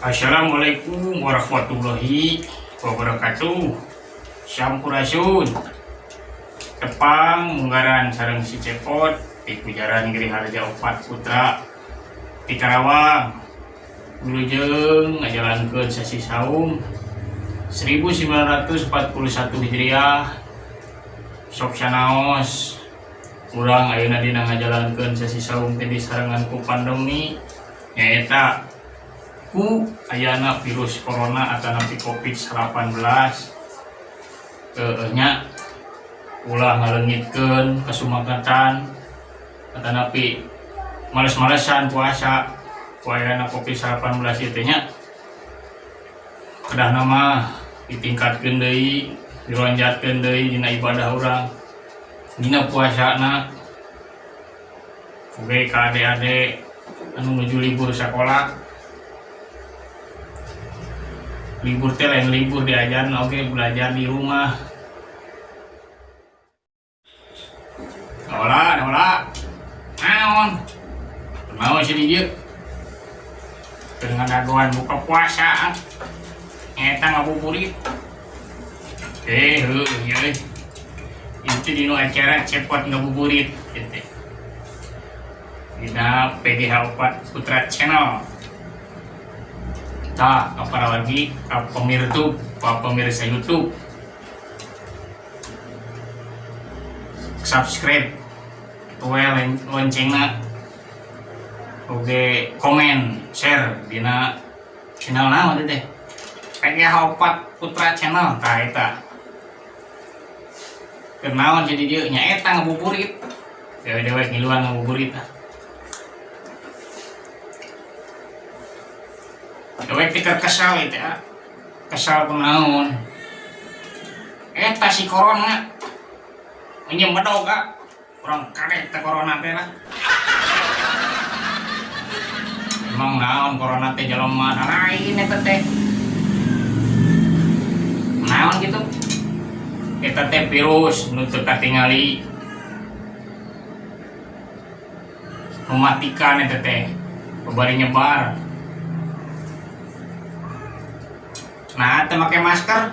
Assalamualaikum warahmatullahi wabarakatuh. Sampurasun. Tepang munggaran sareng si Cepot di Kujaran Griharja 4 Putra di Karawang. Wilujeng ngajalankeun sasi saum 1941 Hijriah. Sok sanaos urang ayeuna dina ngajalankeun sasi saum teh disarengan ku pandemi nyaeta ku ayana virus corona atau napi COVID-19 nya ulah ngalengitkeun kasumakatan atau napi males-malesan puasa ku ayana COVID-19 ieu nya kedah nama ditingkatkeun deui dilonjatkeun deui dina ibadah urang dina puasana oge ka ade-ade anu nuju libur sakola. Libur teh lain libur diajaran oke belajar di rumah. Naon sih dia dengan dagoan buka puasa eta ngabuburit heuh ieu itu dino acara Cepot ngabuburit gitu dina PGH 4 Putra Channel. Tah, apa lagi pemirsa YouTube subscribe loncengna oke komen share dina channel naon teh PGH 4 Putra Channel. Tah eta kenaon jadi dia nya eta ngabuburit dewek ngiluan ngabuburit dewek tikar kesal itu ya kesal kunaon eta si corona menyembedog orang karet teh corona teh lah emang naon corona teh jelema lain eta teh naon gitu eta teh virus nu teu katingali mematikan eta teh bari nyebar. Nah, teh make masker.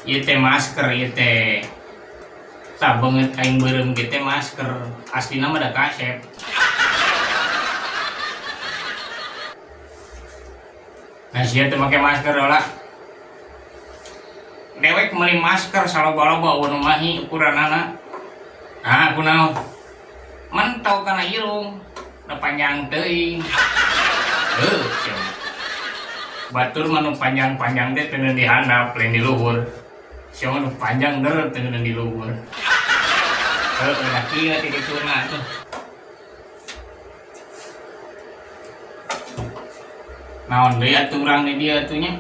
Ieu teh masker ieu teh. Tah beungeut aing beureum ge teh masker. Aslina mah da kasep. Nah, sia teh make masker heula. Dewek meuli masker saloba-loba anu mahi ukuranana. Nah, kunaon? Mentok kana irung, da panjang teuing. Cenah. Batur manu panjang-panjang teh teu dihandap lain di luhur. Sia manu panjang deureut teu di luhur. Da kieu ti dituna tuh. Naon deui atuh urang di dieu atuh nya?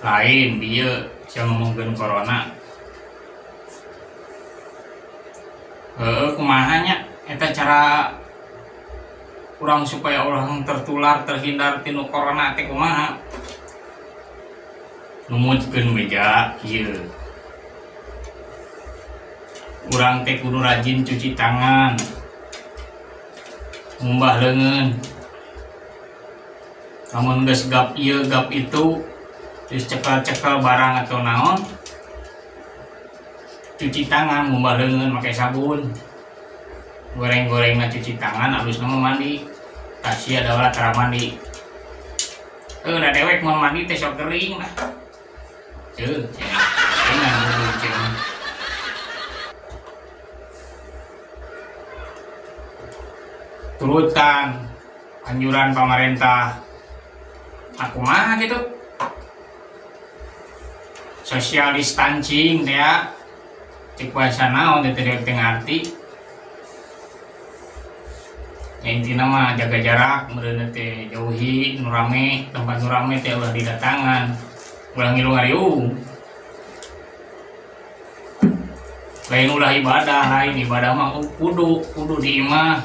Lain dieu sia ngomongkeun corona. Kumaha nya eta cara kurang supaya orang tertular terhindar tinu corona teh kumaha numutkeun meja kieu urang teh kudu rajin cuci tangan ngumbah leungeun lamun geus gap ieu gap itu terus cekel-cekel barang atau naon cuci tangan ngumbah leungeun make sabun goreng-gorengna cuci tangan abis nama mandi tasya adalah cara mandi udah dewek mau mandi teh sok kering lah dengan bulu turutan anjuran pemerintah aku mah gitu social distancing teh ya cek bahasa naon teh teu ngarti. Ya intina mah jaga jarak, meureunna teh jauhi nu rame, tempat nu rame teh ulah didatangan. Ulah ngilu ngariung. Lain ulah ibadah, lain ibadah mah kudu di imah.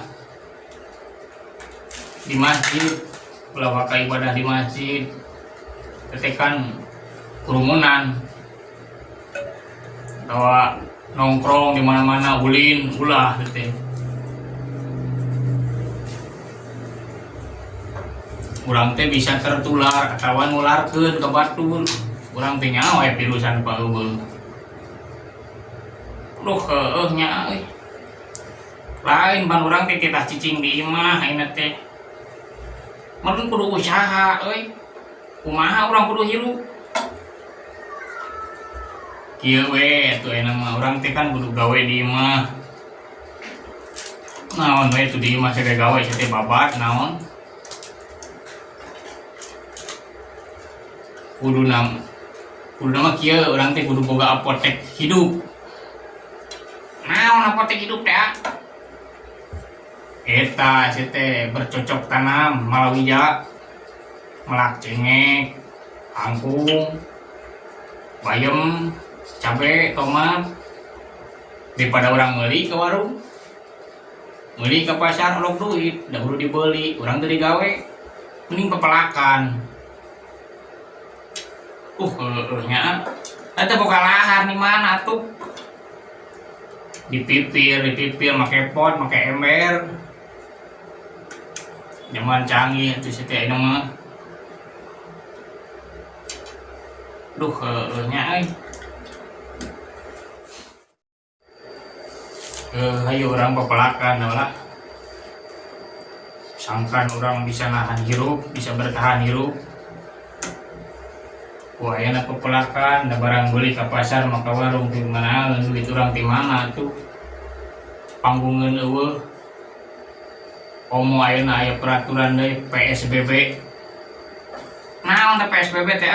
Di masjid, ulah waka ibadah di masjid. Tetekan kerumunan. Atawa nongkrong di mana-mana ulin ulah teh. urang teh bisa tertular atau nularkeun ke batur. Urang teh nyawa virusan paeubeul. Duh heueuh nya euy. Lain ban urang teh titah cicing di imah ayeuna teh. Mun kudu usaha euy. Kumaha urang kudu hirup? Kieu we atuh ayeuna mah urang teh kan kudu gawe di imah. Naon we tu di imah sagede gawe teh babat naon? Kudu nama kieu urang teh kudu boga apotek hidup. Naon apotek hidup teh? Eta teh bercocok tanam malawija, melak cengek, kangkung, bayam, cabe, tomat. Daripada orang meuli ke warung, meuli ke pasar olok duit, da kudu dibeli, urang teu digawe, mending pepelakan. Nya eta boga lahar di mana tuh? Dipipir make pot, make ember. Zaman canggih atuh teh ayeuna mah. Nya hayu urang pepelakan lah. Sangkan urang bisa nahan hirup, bisa bertahan hirup. Wah, ayeuna pepelakan da barang beli ka pasar maka warung di mana duit urang di mana tuh. Panggungeun eueuh. Komo ayeuna aya peraturan deui PSBB. Naon teh PSBB teh?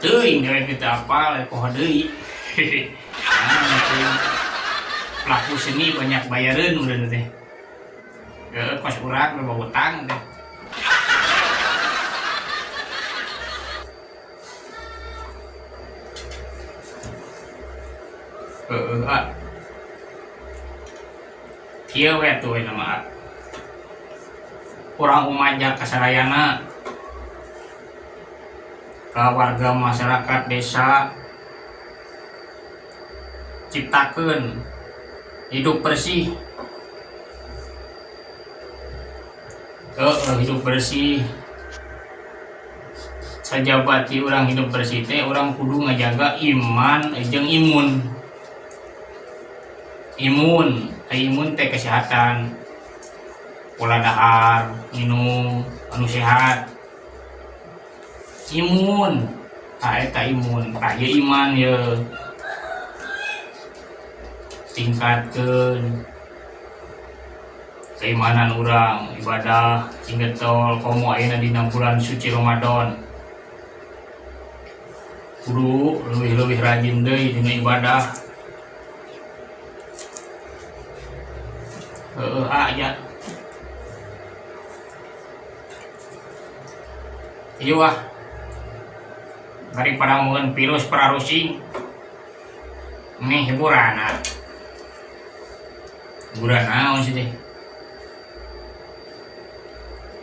Teuing dewe kita apal poho deui. Pelaku seni banyak bayareun urang teh. Pas urang bawa utang teh. Kieu we tuh nama urang umaja kasarayana ka warga masyarakat desa ciptakeun hidup bersih. Hidup bersih sajabati urang hidup bersih teh urang kudu ngajaga iman jeung imun teh kesehatan, pola dahar, minum anu sehat. Imun eta imun ieu iman ye tingkatkeun keimanan urang ibadah hingga tol komo ayeuna dina bulan suci Ramadan kudu leuwih rajin deui dina ibadah. Ya. Ieu wah. Daripada mun virus pararusing. Ini hiburan naon sih teh?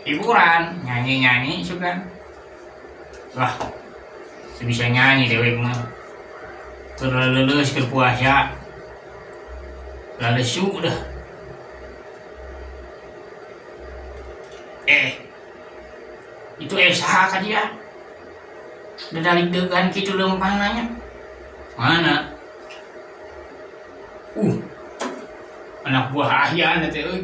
Hiburan, nyanyi sugan. Wah. Bisa nyanyi dewek mah. Keur leuleus keur puasa. Lalesu dah. Itu saha ka dia? Dadalik deugan kitu leumpang nanya. Mana? Anak buah ahyan teh euy.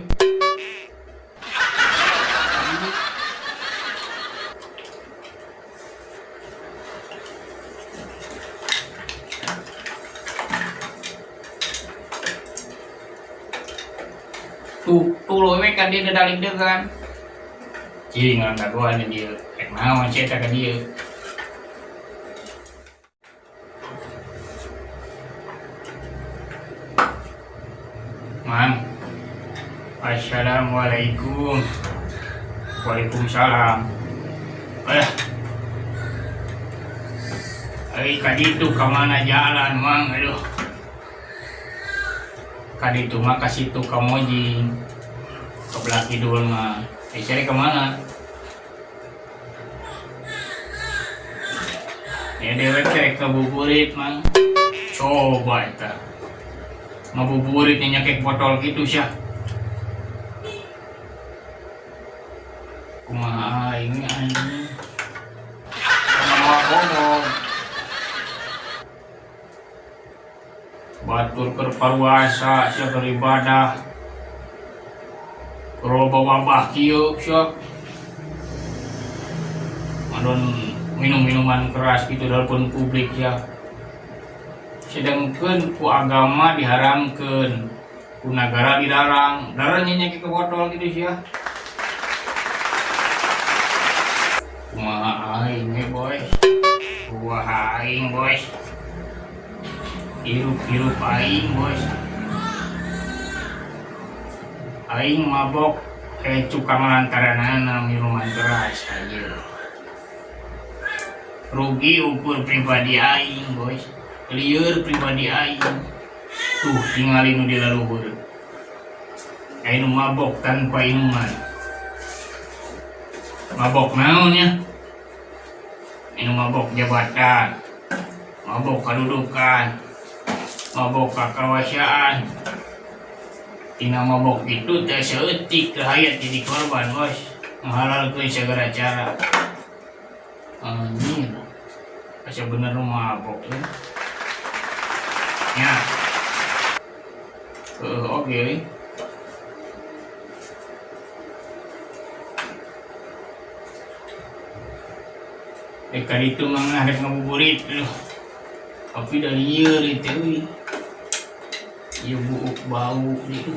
Tuh we ka dia dadalik deugan. Cing ngangkat doan dia, naon sih eta ka dia. Mang, assalamualaikum. Waalaikumsalam. Kaditu kamana jalan mang, aduh. Kaditu mah kasitu kamoji, kebelah kidul mah. Cari kemana? Ya dewek cari ngabuburit mang. Coba eta. Ngabuburit nyakek botol gitu sih. kumaha ini anjing sama ngomong batur kerparuasa sia beribadah kalau bawa kieu sia adon minum-minuman keras gitu dalam publik ya sedangkan ku agama diharamkan ku negara dilarang darahnya ke botol gitu sih ya kumaha aing boy kumaha aing boy hirup aing boy aing mabok cukang lantaran minuman keras aja rugi ukur pribadi aing boy liar pribadi aing tuh tinggalin di laluhur aing mabok tanpa inuman mabok naon ya ini mabok jabatan mabok kedudukan mabok kekawasaan tina mabok itu teh seetik hayat jadi korban bos menghalalkan segala cara anjir asa bener mabok ya oke. Kali itu menghadap ngabuburit loh tapi dari liar itu ya buuk bau gitu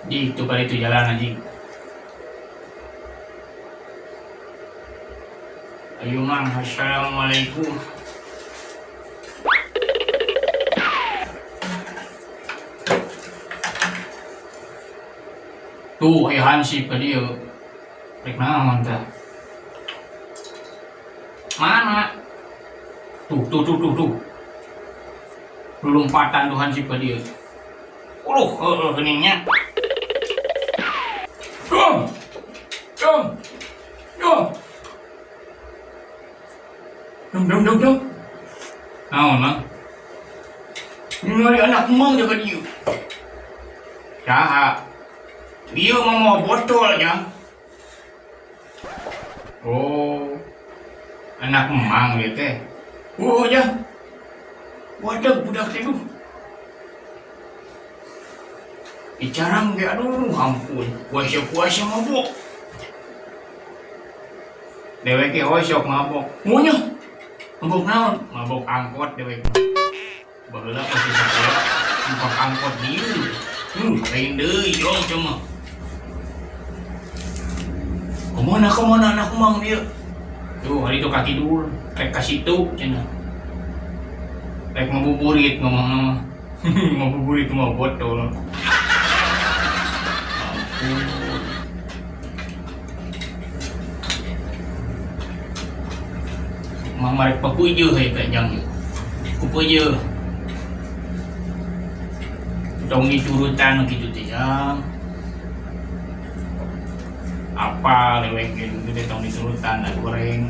di itu kali itu jalan aja ayo mang assalamualaikum tuh hansip ke dia rek naon tah mana tuh lompatan Tuhan si dia keningnya dong naon mah nyari anak emang jaga dia saha dia mau botolnya oh anak emang gitu oh ya wadah budak itu bicara nggak aduh ampun kuasa mabok dewek osok mabok munya mabok naon mabok angkot dewek baheula pasti sakola mabok angkot dieu lain deui jong cuma kemana anak emang dia tuh hari itu kaki dulu rek kasih tuh cina rek ngabuburit ngomong ngabuburit mau botol mang marek papuju he kanjang papuju dong diturutan gitu teh jang apa lewek gitu deh tong diturutan dan goreng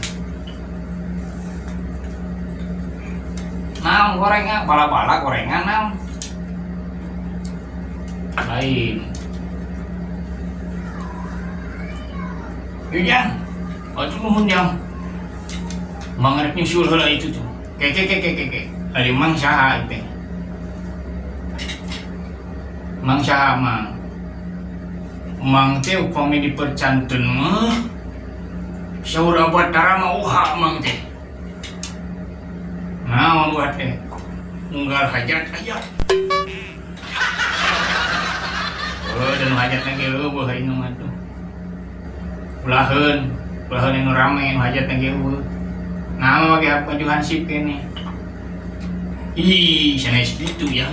naon gorengnya bala-bala gorengan naon lain iya itu mohon jang mangarep nyusul heula itu tuh keke ari mang saha teh mang saha mang teh upami dipercantun mah saur abatara mah uha mang teh naon buat teh unggal hajat aya dan hajatna ge eueuh hari nu mah tuh ulaheun anu rame hajatna ge eueuh nah bagi apa juga hansip kene ih sanes gitu ya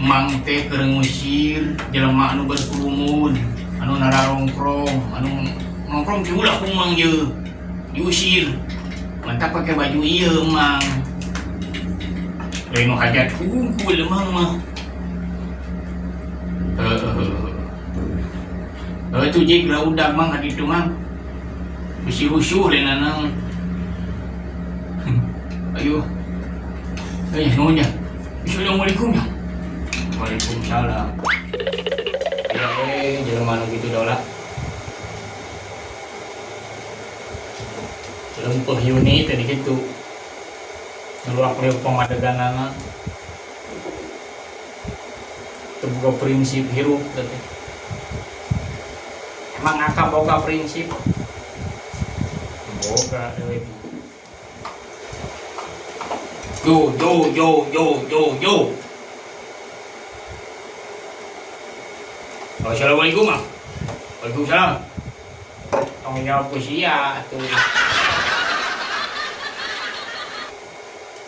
mang teh keur ngusir jelema anu berkerumun anu nararongkrong anu nongkrong di ulah kumang ye diusir mantap pakai baju ieu mang lain hajat kumpul mang mah itu jika udah mang hadi itu mang bisi rusuh lain ayo nuhun ya assalamualaikum ya waalaikumsalam jelema nu gitu dah lah. Lempeh Yuni tadi gitu. Ngeluak liuk pamadeganana. Terbuka prinsip hirup tadi. Emang akak boga prinsip? Boga euy. Yo. Assalamualaikum, Mang. Waalaikumsalam. Tanggung jawab usia tuh.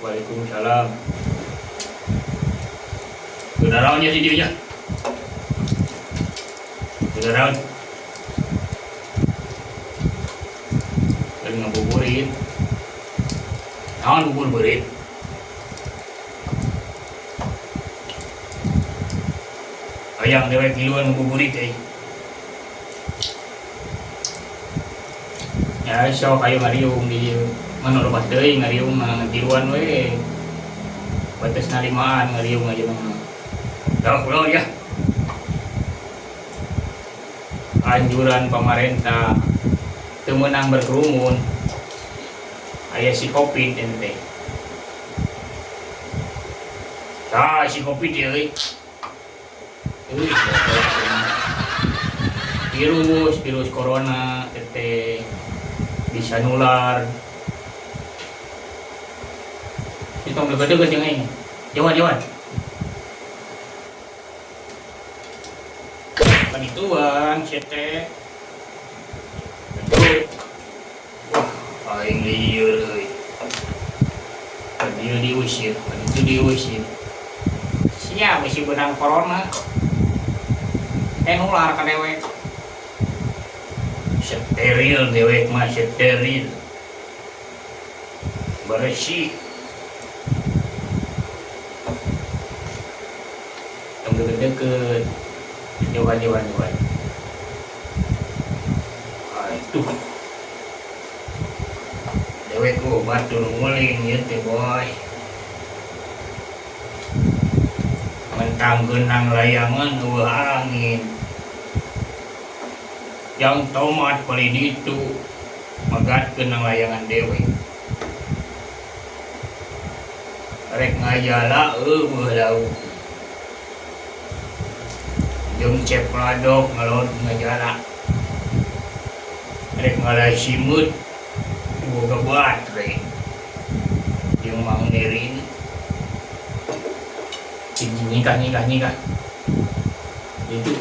Waalaikumsalam. Sudah raunnya di dia. Sudah raun. Lagi ngabuburit. Naon buburit? Ayang dewek kiluan ngabuburit Ya so kayo ngariung di mana lepas deui ngariung ngatiluan we. Batas nalimaan ngariung aja mah. Dah pulau ya. Anjuran pemerintah teu meunang berkerumun. Aya si Covid ente. Tah si Covid euy. Virus corona tete bisa nular. Kita deket-deket yang ini. Jawan. Panituan, cete. Wah, aing lieur euy. Dia diusir, itu diusir. Siapa sih benang corona? Nular ka dewek. Steril dewek mah steril. Bersih. Tong deket-deket. Jawan. Aduh. Dewek ku batur nguling ieu teh boy. Mentang genang layangan eueuh angin. Yang tomat paling itu magatkeun nang layangan dewe. Rek ngajala eueuh lau. Jeung cep ladok ngalod ngajala. Rek ngalai simut boga batre. Jeung Mang Nerin nikah itu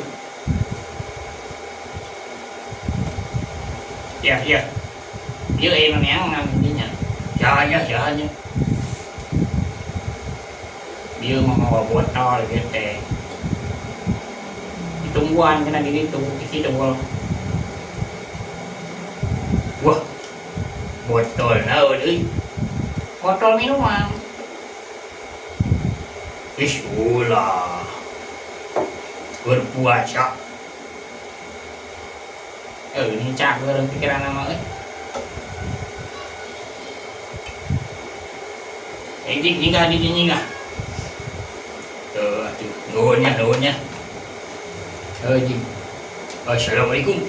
ya dia emang yang namanya jalannya dia mau bawa botol gitu ditungguan kena di situ wah botol naon euy botol minuman ulah berpuasa. Ini cak orang pikiran nama nyinggah. Tuh, nuhunnya. Assalamualaikum.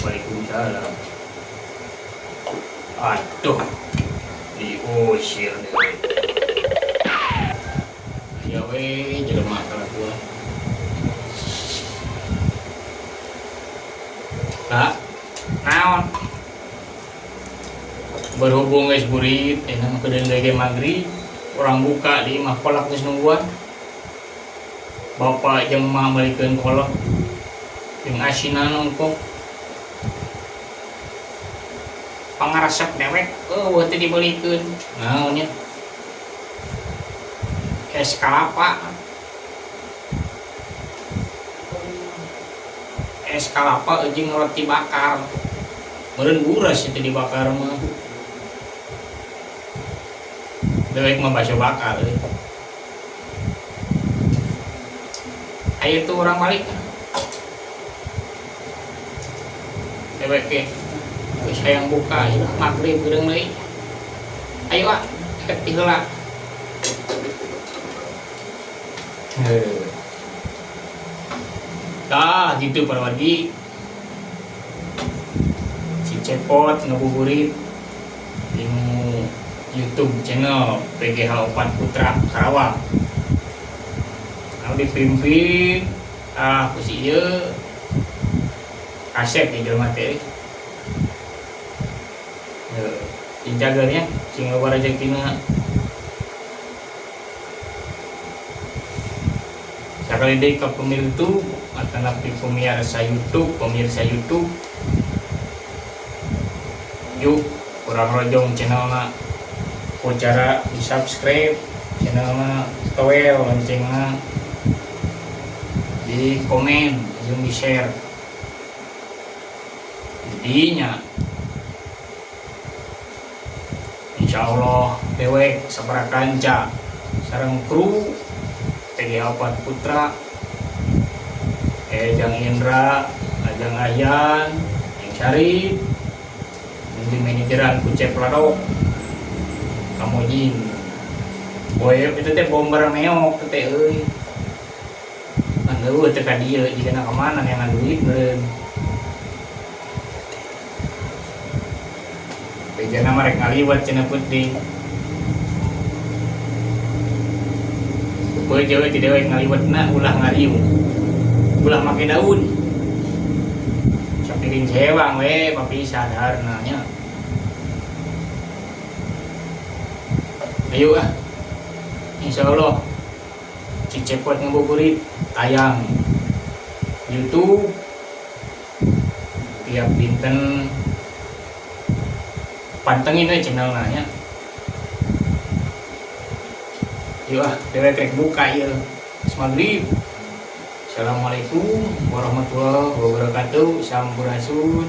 Waalaikumsalam. Aduh, diusir deh. Ya weh, jelema kalakuan. Kak, naon? Berhubung guys burit, enak kedeung ge maghrib, orang buka di imah kolak geus nungguan. Bapak jeung mah balikeun kolak. Jeung asinan nongkong. Pangaresep dewek, teu dibelikeun. Naon nya? Es kelapa jeung roti bakar meureun buras itu dibakar mah dewek mah bakso bakar ayo tuh orang balik dewek ke geus hayang buka maghrib geureung deui ayo deket ti heula. gitu para wargi. Si Cepot ngabuburit di YouTube channel PGH Opat Putra Karawang. Kalau dipimpin ku si ieu Asep di jelema teh. Dijaganya sing loba rezekina. Sakali deui ka pemirtu atau napi pemirsa YouTube, yuk kurang rojong channelna ku cara di subscribe channelna toel loncengna di komen jeung di share jadinya insyaallah dewek sabaraha kanca sareng kru PGH Opat Putra, Jang Indra, Ajang Ayan, Yang Syarif, di manajeran Kucep Ladok, Kamojin, boy itu teh bomber meok teh euy, anu teh ka dieu jika kemana yang duit beureun, bejana marek ngaliwat cenah putih. Boy Jawa tidak wae ngaliwatna ulah ngariung, ulah make daun. Sapiring cewang we papi sadarna nya. Ayo insyaallah si Cepot ngabuburit tayang YouTube tiap dinten pantengin we channelna nya. Yuk dewek rek buka ieu. Maghrib. Assalamualaikum warahmatullahi wabarakatuh. Sampurasun.